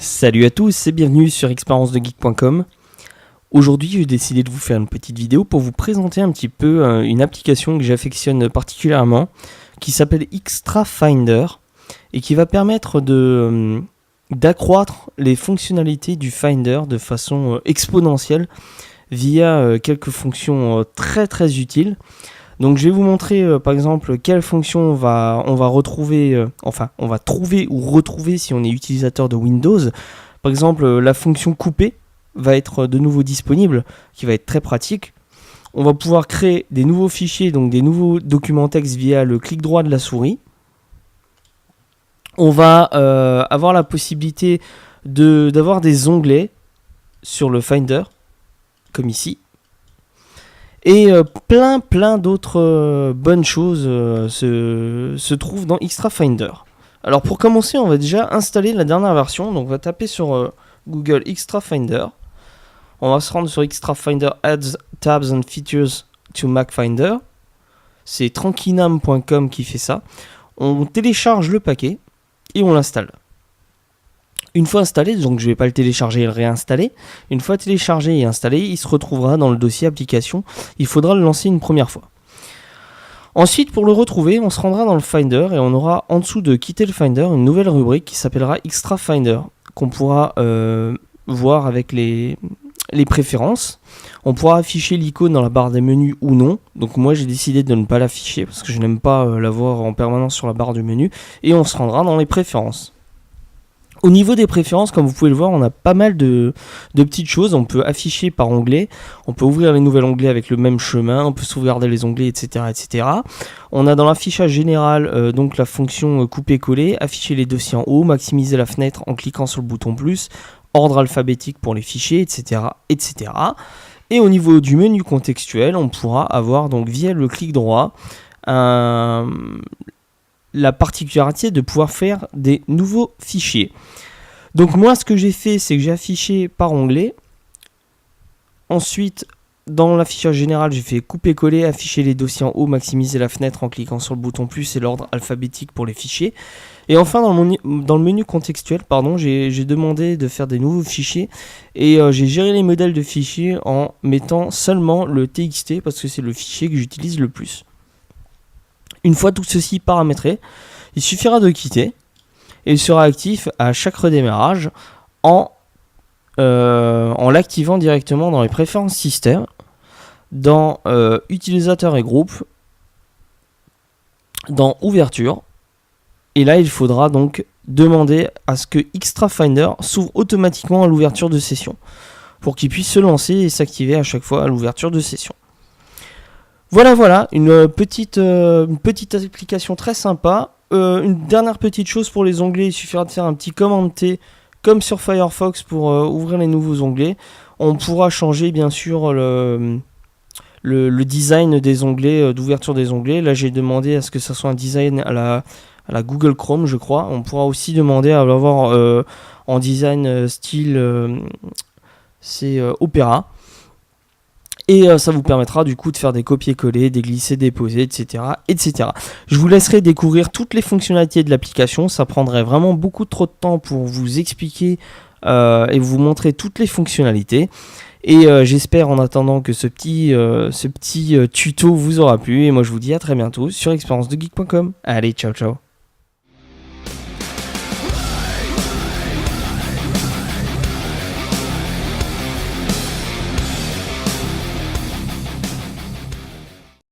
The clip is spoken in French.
Salut à tous et bienvenue sur expériencedegeek.com. Aujourd'hui, j'ai décidé de vous faire une petite vidéo pour vous présenter un petit peu une application que j'affectionne particulièrement qui s'appelle Extra Finder et qui va permettre d'accroître les fonctionnalités du Finder de façon exponentielle via quelques fonctions très utiles. Donc je vais vous montrer par exemple quelles fonctions on va retrouver, on va trouver ou retrouver si on est utilisateur de Windows. Par exemple la fonction couper va être de nouveau disponible, qui va être très pratique. On va pouvoir créer des nouveaux fichiers, donc des nouveaux documents texte via le clic droit de la souris. On va avoir la possibilité d'avoir des onglets sur le Finder, comme ici. Et plein d'autres bonnes choses se trouvent dans Extra Finder. Alors pour commencer, on va déjà installer la dernière version. Donc on va taper sur Google Extra Finder. On va se rendre sur Extra Finder Adds Tabs and Features to Mac Finder. C'est tranquinam.com qui fait ça. On télécharge le paquet et on l'installe. Une fois installé, donc je ne vais pas le télécharger et le réinstaller. Une fois téléchargé et installé, il se retrouvera dans le dossier application. Il faudra le lancer une première fois. Ensuite, pour le retrouver, on se rendra dans le Finder et on aura en dessous de quitter le Finder une nouvelle rubrique qui s'appellera Extra Finder, qu'on pourra voir avec les préférences. On pourra afficher l'icône dans la barre des menus ou non. Donc moi j'ai décidé de ne pas l'afficher parce que je n'aime pas l'avoir en permanence sur la barre du menu. Et on se rendra dans les préférences. Au niveau des préférences, comme vous pouvez le voir, on a pas mal de petites choses. On peut afficher par onglet, on peut ouvrir les nouveaux onglets avec le même chemin, on peut sauvegarder les onglets, etc. On a dans l'affichage général donc la fonction couper-coller, afficher les dossiers en haut, maximiser la fenêtre en cliquant sur le bouton plus, ordre alphabétique pour les fichiers, etc. Et au niveau du menu contextuel, on pourra avoir donc via le clic droit la particularité de pouvoir faire des nouveaux fichiers. Donc moi ce que j'ai fait, c'est que j'ai affiché par onglet. Ensuite dans l'affichage général, j'ai fait couper-coller, afficher les dossiers en haut, maximiser la fenêtre en cliquant sur le bouton plus et l'ordre alphabétique pour les fichiers. Et enfin dans le menu contextuel, j'ai demandé de faire des nouveaux fichiers et j'ai géré les modèles de fichiers en mettant seulement le TXT parce que c'est le fichier que j'utilise le plus. Une fois tout ceci paramétré, il suffira de quitter et il sera actif à chaque redémarrage en l'activant directement dans les préférences système, dans utilisateur et groupe, dans ouverture. Et là, il faudra donc demander à ce que Extra Finder s'ouvre automatiquement à l'ouverture de session pour qu'il puisse se lancer et s'activer à chaque fois à l'ouverture de session. Voilà, une petite application très sympa. Une dernière petite chose pour les onglets, il suffira de faire un petit commande T comme sur Firefox pour ouvrir les nouveaux onglets. On pourra changer bien sûr le design des onglets, d'ouverture des onglets. Là j'ai demandé à ce que ça soit un design à la Google Chrome, je crois. On pourra aussi demander à l'avoir en design style c'est Opera. Et ça vous permettra du coup de faire des copier-coller, des glisser-déposer, etc. Je vous laisserai découvrir toutes les fonctionnalités de l'application. Ça prendrait vraiment beaucoup trop de temps pour vous expliquer et vous montrer toutes les fonctionnalités. Et j'espère en attendant que ce petit tuto vous aura plu. Et moi je vous dis à très bientôt sur expériencedegeek.com. Allez, ciao.